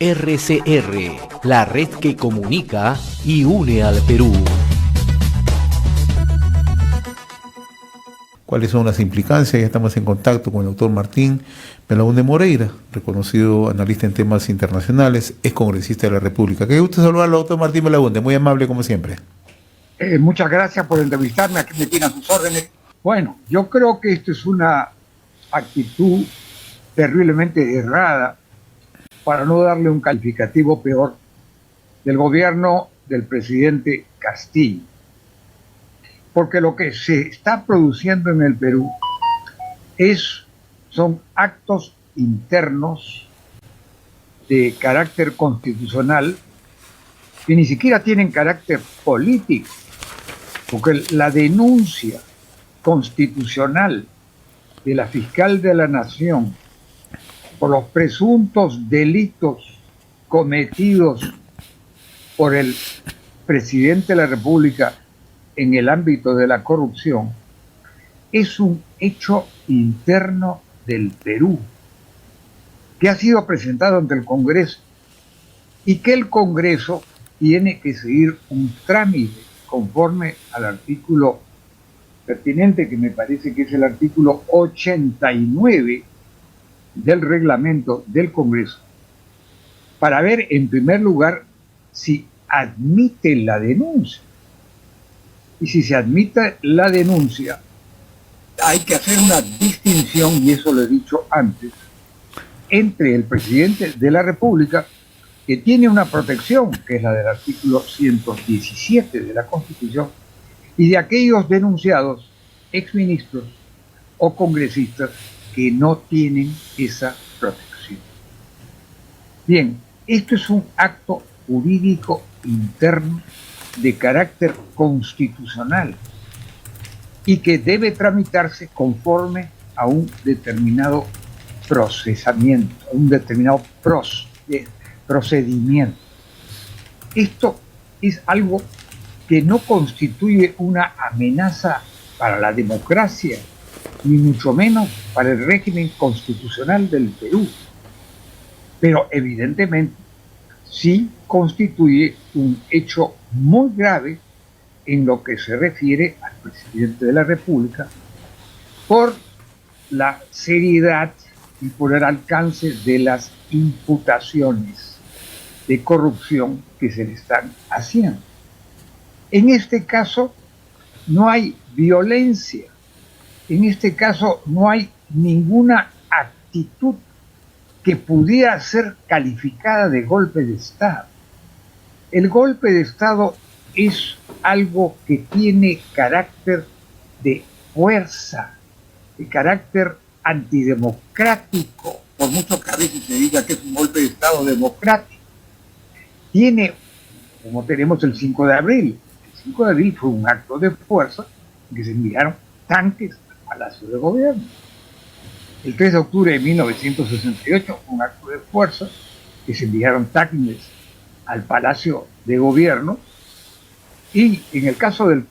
RCR, la red que comunica y une al Perú. ¿Cuáles son las implicancias? Ya estamos en contacto con el doctor Martín Belaúnde Moreira, reconocido analista en temas internacionales, es congresista de la República. Qué gusto saludarlo, doctor Martín Belaúnde, muy amable como siempre. Muchas gracias por entrevistarme, aquí me tienen a sus órdenes. Bueno, yo creo que esto es una actitud terriblemente errada, para no darle un calificativo peor, del gobierno del presidente Castillo. Porque lo que se está produciendo en el Perú son actos internos de carácter constitucional que ni siquiera tienen carácter político, porque la denuncia constitucional de la fiscal de la Nación por los presuntos delitos cometidos por el presidente de la República en el ámbito de la corrupción, es un hecho interno del Perú, que ha sido presentado ante el Congreso y que el Congreso tiene que seguir un trámite conforme al artículo pertinente, que me parece que es el artículo 89 del reglamento del Congreso, para ver en primer lugar si admite la denuncia. Y si se admite la denuncia, hay que hacer una distinción, y eso lo he dicho antes, entre el presidente de la República, que tiene una protección, que es la del artículo 117 de la Constitución, y de aquellos denunciados, exministros o congresistas, que no tienen esa protección. Bien, esto es un acto jurídico interno de carácter constitucional y que debe tramitarse conforme a un determinado procesamiento, a un determinado procedimiento. Esto es algo que no constituye una amenaza para la democracia, ni mucho menos para el régimen constitucional del Perú, pero evidentemente sí constituye un hecho muy grave en lo que se refiere al presidente de la República por la seriedad y por el alcance de las imputaciones de corrupción que se le están haciendo. En este caso no hay violencia, en este caso no hay ninguna actitud que pudiera ser calificada de golpe de Estado. El golpe de Estado es algo que tiene carácter de fuerza, de carácter antidemocrático, por mucho que a veces se diga que es un golpe de Estado democrático. Tiene, como tenemos el 5 de abril, el 5 de abril fue un acto de fuerza en que se enviaron tanques al Palacio de Gobierno. El 3 de octubre de 1968 fue un acto de fuerza que se enviaron tanques al Palacio de Gobierno, y en el caso del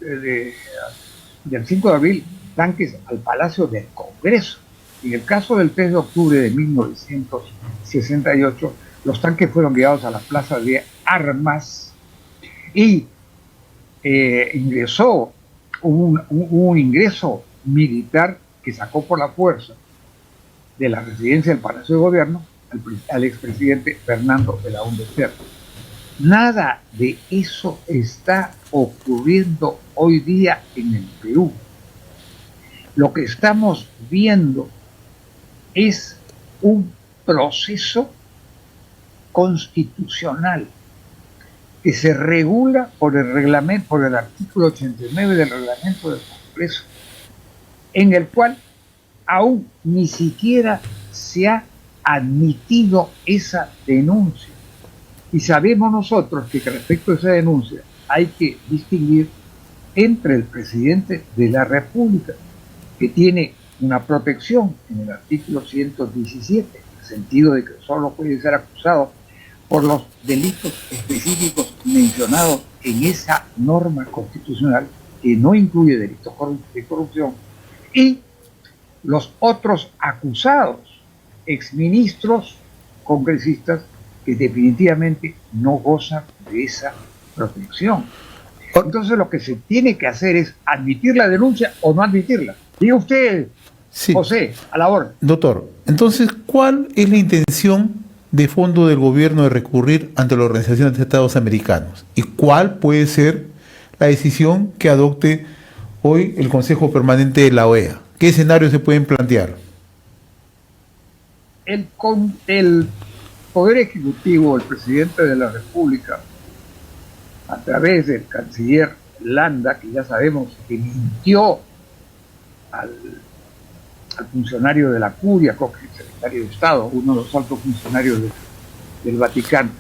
5 de abril, tanques al Palacio del Congreso. En el caso del 3 de octubre de 1968, los tanques fueron enviados a la Plaza de Armas y ingresó un ingreso militar que sacó por la fuerza de la residencia del Palacio de Gobierno al expresidente Fernando Belaúnde Terry. Nada de eso está ocurriendo hoy día en el Perú. Lo que estamos viendo es un proceso constitucional que se regula por el reglamento, por el artículo 89 del reglamento del Congreso, en el cual aún ni siquiera se ha admitido esa denuncia. Y sabemos nosotros que respecto a esa denuncia hay que distinguir entre el presidente de la República, que tiene una protección en el artículo 117, en el sentido de que solo puede ser acusado por los delitos específicos mencionados en esa norma constitucional, que no incluye delitos de corrupción, y los otros acusados, exministros, congresistas, que definitivamente no gozan de esa protección. Entonces lo que se tiene que hacer es admitir la denuncia o no admitirla. Diga usted, Sí. José, a la orden. Doctor, entonces, ¿cuál es la intención de fondo del gobierno de recurrir ante la Organización de Estados Americanos? ¿Y cuál puede ser la decisión que adopte hoy el Consejo Permanente de la OEA? ¿Qué escenarios se pueden plantear? El Poder Ejecutivo, el presidente de la República, a través del canciller Landa, que ya sabemos que mintió al funcionario de la Curia, creo que el secretario de Estado, uno de los altos funcionarios del Vaticano,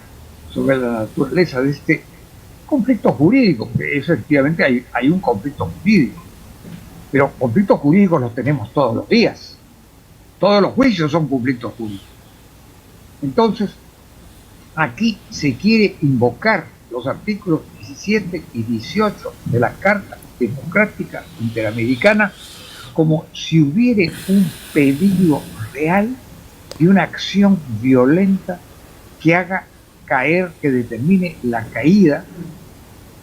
sobre la naturaleza de este conflicto jurídico, que efectivamente hay un conflicto jurídico, pero conflictos jurídicos los tenemos todos los días. Todos los juicios son conflictos jurídicos. Entonces, aquí se quiere invocar los artículos 17 y 18 de la Carta Democrática Interamericana como si hubiera un pedido real de una acción violenta que haga caer, que determine la caída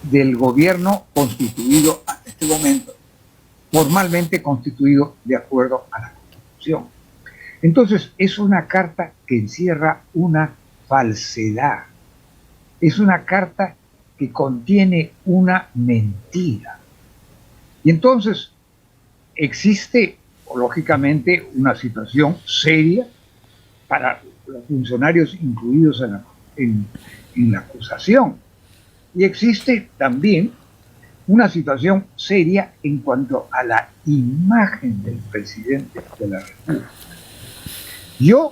del gobierno constituido hasta este momento, formalmente constituido de acuerdo a la Constitución. Entonces, es una carta que encierra una falsedad, es una carta que contiene una mentira. Y entonces existe, lógicamente, una situación seria para los funcionarios incluidos en la acusación. Y existe también una situación seria en cuanto a la imagen del presidente de la República. Yo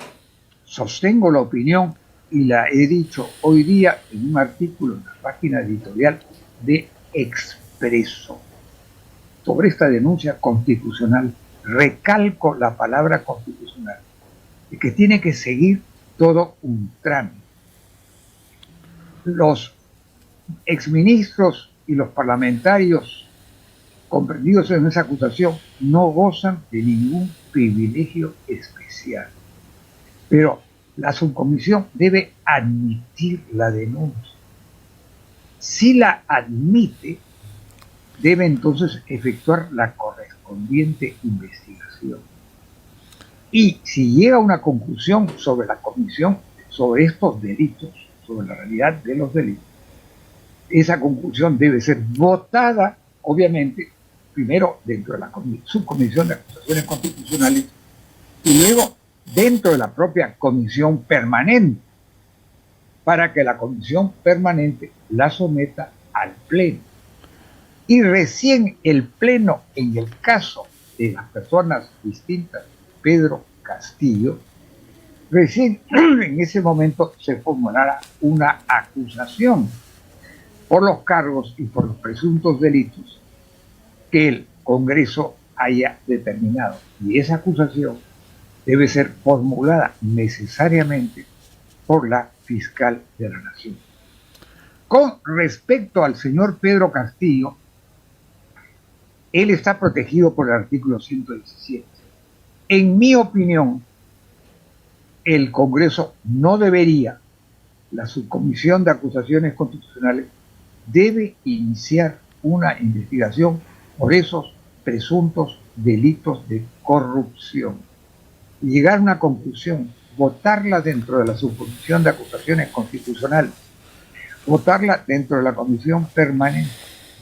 sostengo la opinión, y la he dicho hoy día en un artículo en la página editorial de Expreso, sobre esta denuncia constitucional. Recalco la palabra constitucional, y que tiene que seguir todo un trámite. Los exministros y los parlamentarios comprendidos en esa acusación no gozan de ningún privilegio especial. Pero la subcomisión debe admitir la denuncia. Si la admite, debe entonces efectuar la correspondiente investigación. Y si llega a una conclusión sobre la comisión, sobre estos delitos, sobre la realidad de los delitos, esa conclusión debe ser votada, obviamente, primero dentro de la subcomisión de acusaciones constitucionales y luego dentro de la propia comisión permanente, para que la comisión permanente la someta al pleno. Y recién el pleno, en el caso de las personas distintas, Pedro Castillo, recién en ese momento se formulará una acusación por los cargos y por los presuntos delitos que el Congreso haya determinado. Y esa acusación debe ser formulada necesariamente por la fiscal de la Nación. Con respecto al señor Pedro Castillo, él está protegido por el artículo 117. En mi opinión, el Congreso no debería, la subcomisión de acusaciones constitucionales debe iniciar una investigación por esos presuntos delitos de corrupción. Llegar a una conclusión, votarla dentro de la subcomisión de acusaciones constitucionales, votarla dentro de la comisión permanente.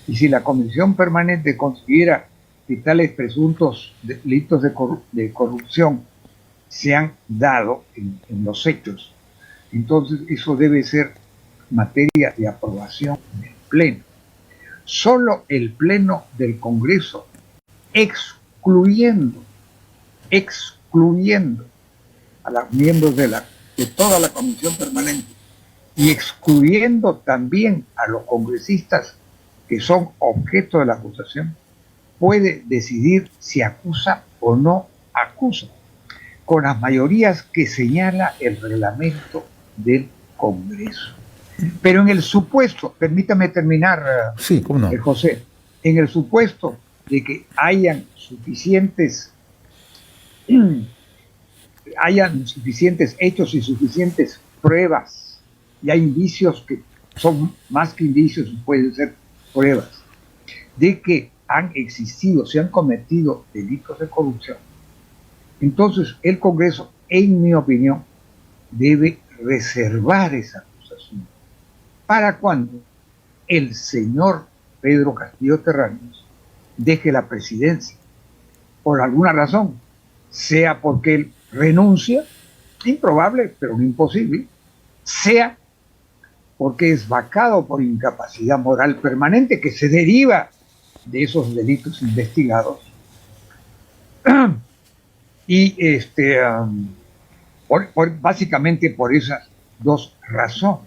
Y si la comisión permanente considera que tales presuntos delitos de corrupción se han dado en los hechos, entonces eso debe ser materia de aprobación del Pleno. Solo el Pleno del Congreso, excluyendo a los miembros de toda la comisión permanente y excluyendo también a los congresistas que son objeto de la acusación, puede decidir si acusa o no acusa, con las mayorías que señala el reglamento del Congreso. Pero en el supuesto, permítame terminar, sí, ¿cómo no? José, en el supuesto de que hayan suficientes hechos y suficientes pruebas y hay indicios que son más que indicios, pueden ser pruebas, de que han existido, se han cometido delitos de corrupción, entonces el Congreso, en mi opinión, debe reservar esa acusación para cuando el señor Pedro Castillo Terranos deje la presidencia, por alguna razón, sea porque él renuncia, improbable, pero no imposible, sea porque es vacado por incapacidad moral permanente que se deriva de esos delitos investigados. Y básicamente por esas dos razones.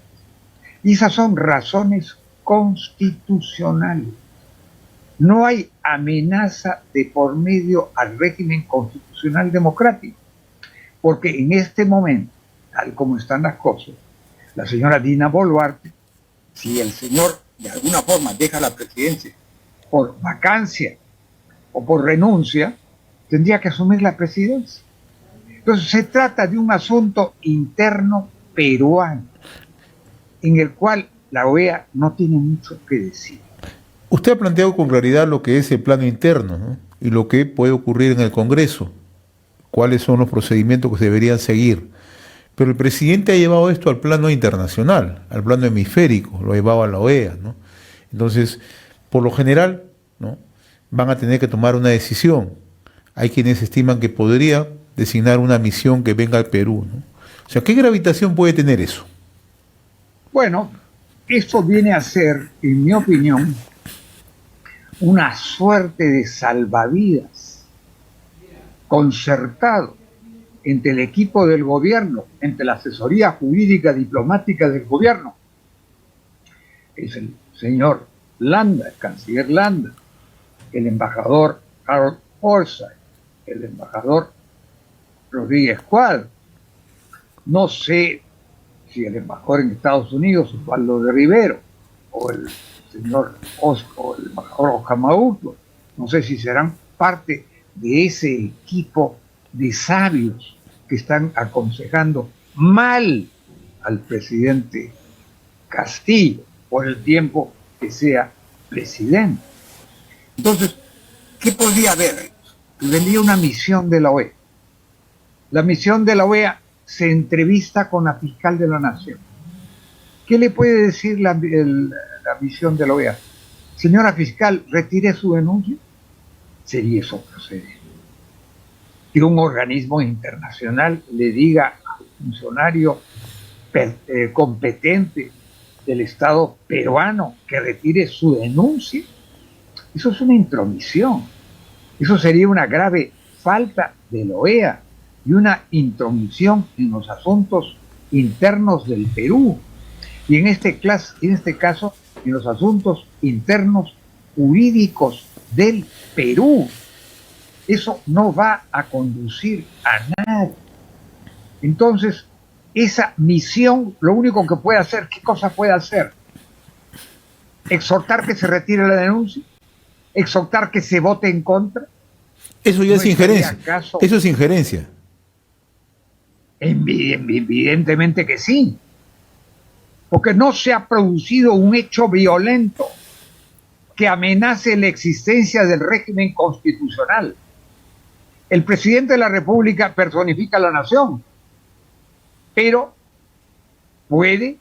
Y esas son razones constitucionales. No hay amenaza de por medio al régimen constitucional democrático, porque en este momento, tal como están las cosas, la señora Dina Boluarte, si el señor de alguna forma deja la presidencia por vacancia o por renuncia, tendría que asumir la presidencia. Entonces se trata de un asunto interno peruano, en el cual la OEA no tiene mucho que decir. Usted ha planteado con claridad lo que es el plano interno, ¿no? Y lo que puede ocurrir en el Congreso, cuáles son los procedimientos que se deberían seguir. Pero el presidente ha llevado esto al plano internacional, al plano hemisférico, lo ha llevado a la OEA, ¿no? Entonces, por lo general, ¿no?, van a tener que tomar una decisión. Hay quienes estiman que podría designar una misión que venga al Perú, ¿no? O sea, ¿qué gravitación puede tener eso? Bueno, esto viene a ser, en mi opinión, una suerte de salvavidas concertado entre el equipo del gobierno, entre la asesoría jurídica diplomática del gobierno. Es el señor Landa, el canciller Landa, el embajador Harold Forsyth, el embajador Rodríguez Cuadro. No sé si el embajador en Estados Unidos, Osvaldo de Rivero, o el señor o el embajador Oscar Maurto, no sé si serán parte de ese equipo de sabios que están aconsejando mal al presidente Castillo por el tiempo que sea presidente. Entonces, ¿qué podría haber? Vendría una misión de la OEA. La misión de la OEA se entrevista con la fiscal de la Nación. ¿Qué le puede decir la misión de la OEA? Señora fiscal, retire su denuncia. Sería eso proceder. Que un organismo internacional le diga al funcionario competente del Estado peruano que retire su denuncia. Eso es una intromisión. Eso sería una grave falta de la OEA y una intromisión en los asuntos internos del Perú. Y en este caso, en los asuntos internos jurídicos del Perú. Eso no va a conducir a nada. Entonces, esa misión, lo único que puede hacer, ¿qué cosa puede hacer? Exhortar que se retire la denuncia, exhortar que se vote en contra. Eso ya es injerencia. Eso es injerencia. Evidentemente que sí. Porque no se ha producido un hecho violento que amenace la existencia del régimen constitucional. El presidente de la República personifica a la nación, pero puede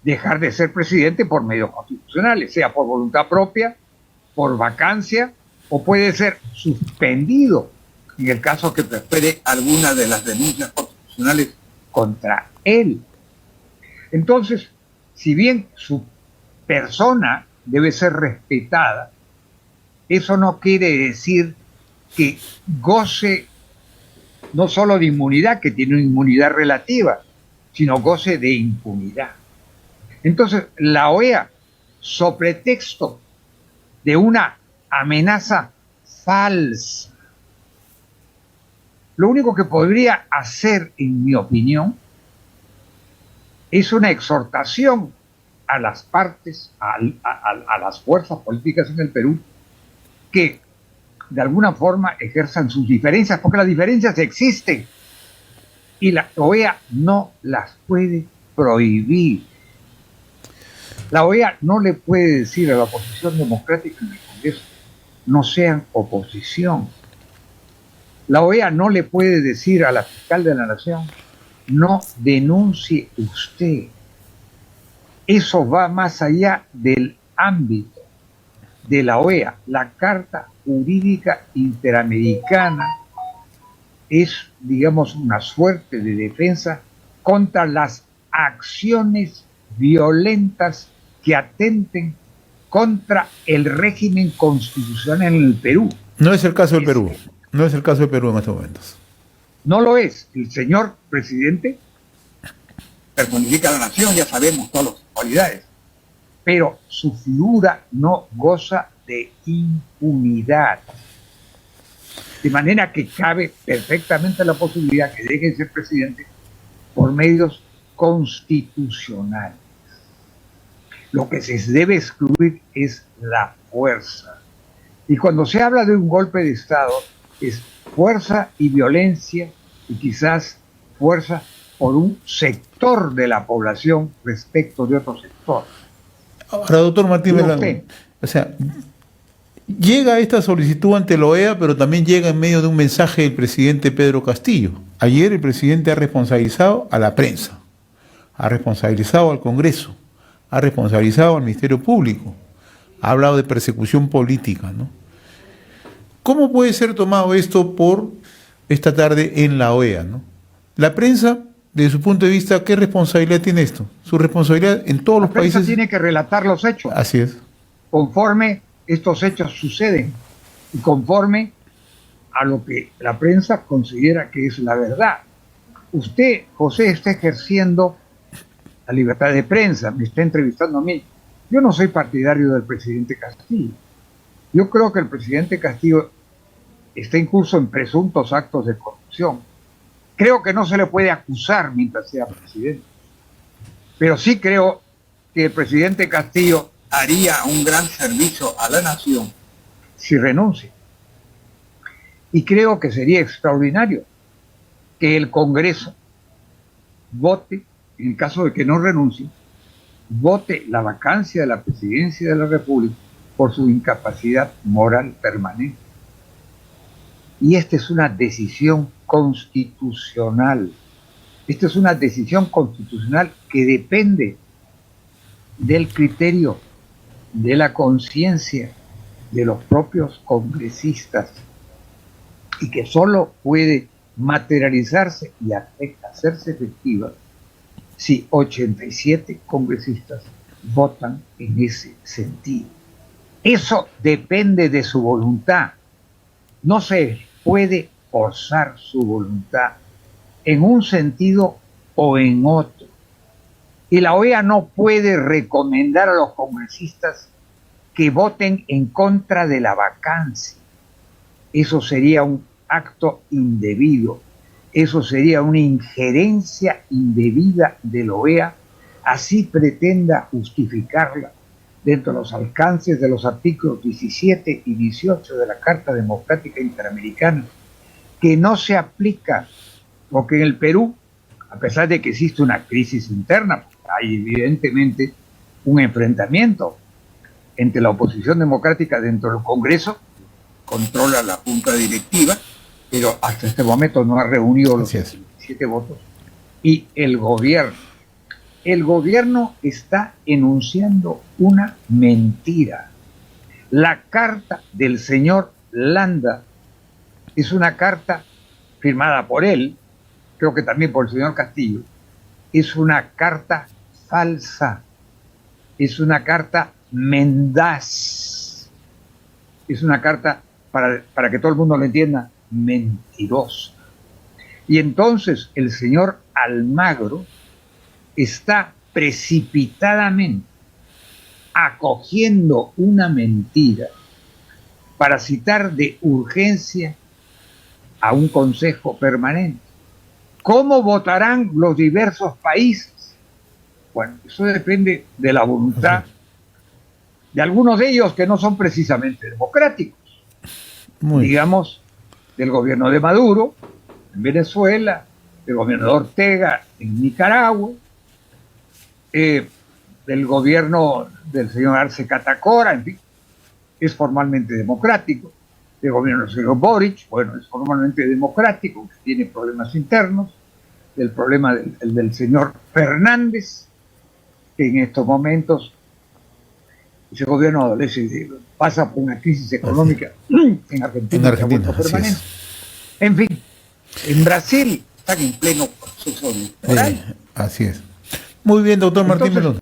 dejar de ser presidente por medios constitucionales, sea por voluntad propia, por vacancia, o puede ser suspendido en el caso que prospere alguna de las denuncias constitucionales contra él. Entonces, si bien su persona debe ser respetada, eso no quiere decir que goce no solo de inmunidad, que tiene una inmunidad relativa, sino goce de impunidad. Entonces, la OEA, sobre pretexto de una amenaza falsa, lo único que podría hacer, en mi opinión, es una exhortación a las partes, a las fuerzas políticas en el Perú, que de alguna forma ejerzan sus diferencias, porque las diferencias existen y la OEA no las puede prohibir. La OEA no le puede decir a la oposición democrática en el Congreso, no sean oposición. La OEA no le puede decir a la fiscal de la Nación, no denuncie usted. Eso va más allá del ámbito de la OEA. La Carta Jurídica Interamericana es, digamos, una suerte de defensa contra las acciones violentas que atenten contra el régimen constitucional en el Perú. No es el caso del Perú. No es el caso del Perú en estos momentos. No lo es. El señor presidente personifica a la nación, ya sabemos todas las cualidades, pero su figura no goza de impunidad. De manera que cabe perfectamente la posibilidad que deje de ser presidente por medios constitucionales. Lo que se debe excluir es la fuerza. Y cuando se habla de un golpe de Estado, es fuerza y violencia, y quizás fuerza por un sector de la población respecto de otro sector. Ahora, doctor Martín Beltrán, o sea, llega esta solicitud ante la OEA, pero también llega en medio de un mensaje del presidente Pedro Castillo. Ayer el presidente ha responsabilizado a la prensa, ha responsabilizado al Congreso, ha responsabilizado al Ministerio Público, ha hablado de persecución política, ¿no? ¿Cómo puede ser tomado esto por esta tarde en la OEA, ¿no? La prensa, desde su punto de vista, ¿qué responsabilidad tiene esto? Su responsabilidad en todos los países. La prensa tiene que relatar los hechos. Así es. Conforme estos hechos suceden y conforme a lo que la prensa considera que es la verdad. Usted, José, está ejerciendo la libertad de prensa, me está entrevistando a mí. Yo no soy partidario del presidente Castillo. Yo creo que el presidente Castillo está incurso en presuntos actos de corrupción. Creo que no se le puede acusar mientras sea presidente. Pero sí creo que el presidente Castillo haría un gran servicio a la nación si renuncia. Y creo que sería extraordinario que el Congreso vote, en el caso de que no renuncie, vote la vacancia de la presidencia de la República por su incapacidad moral permanente. Y esta es una decisión constitucional. Esta es una decisión constitucional que depende del criterio, de la conciencia de los propios congresistas y que solo puede materializarse y hacerse efectiva si 87 congresistas votan en ese sentido. Eso depende de su voluntad. No se puede forzar su voluntad en un sentido o en otro. Y la OEA no puede recomendar a los congresistas que voten en contra de la vacancia. Eso sería un acto indebido. Eso sería una injerencia indebida de la OEA, así pretenda justificarla dentro de los alcances de los artículos 17 y 18 de la Carta Democrática Interamericana, que no se aplica, porque en el Perú, a pesar de que existe una crisis interna, hay evidentemente un enfrentamiento entre la oposición democrática dentro del Congreso, controla la junta directiva, pero hasta este momento no ha reunido los 17 votos, y el gobierno. El gobierno está enunciando una mentira. La carta del señor Landa es una carta firmada por él, creo que también por el señor Castillo, es una carta falsa, es una carta mendaz, es una carta, para que todo el mundo lo entienda, mentirosa. Y entonces el señor Almagro está precipitadamente acogiendo una mentira para citar de urgencia a un consejo permanente. ¿Cómo votarán los diversos países? Bueno, eso depende de la voluntad de algunos de ellos que no son precisamente democráticos. Digamos, del gobierno de Maduro en Venezuela, del gobierno de Ortega en Nicaragua, del gobierno del señor Arce Catacora, en fin, es formalmente democrático. El gobierno del señor Boric, bueno, es formalmente democrático, tiene problemas internos. El problema del señor Fernández, que en estos momentos ese gobierno adolece, pasa por una crisis económica en Argentina, permanente. En fin, en Brasil están en pleno proceso electoral. Así es. Muy bien, doctor Martín Melón.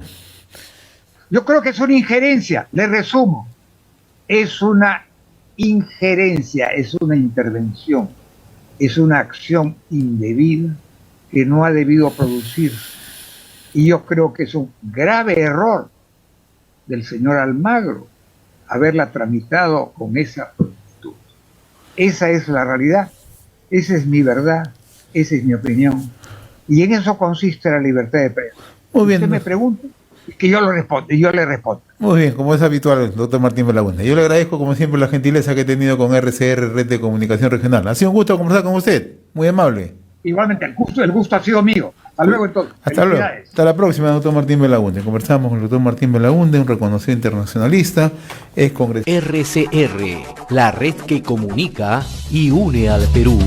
Yo creo que es una injerencia, le resumo, es una injerencia, es una intervención, es una acción indebida que no ha debido producirse. Y yo creo que es un grave error del señor Almagro haberla tramitado con esa prontitud. Esa es la realidad, esa es mi verdad, esa es mi opinión. Y en eso consiste la libertad de prensa. Muy bien. Usted me pregunta, que yo lo respondo, y yo le respondo. Muy bien, como es habitual, doctor Martín Belaúnde. Yo le agradezco, como siempre, la gentileza que he tenido con RCR, Red de Comunicación Regional. Ha sido un gusto conversar con usted. Muy amable. Igualmente, el gusto ha sido mío. Hasta luego, entonces. Hasta luego. Hasta la próxima, doctor Martín Belaúnde. Conversamos con el doctor Martín Belaúnde, un reconocido internacionalista, es congresista. RCR, la red que comunica y une al Perú.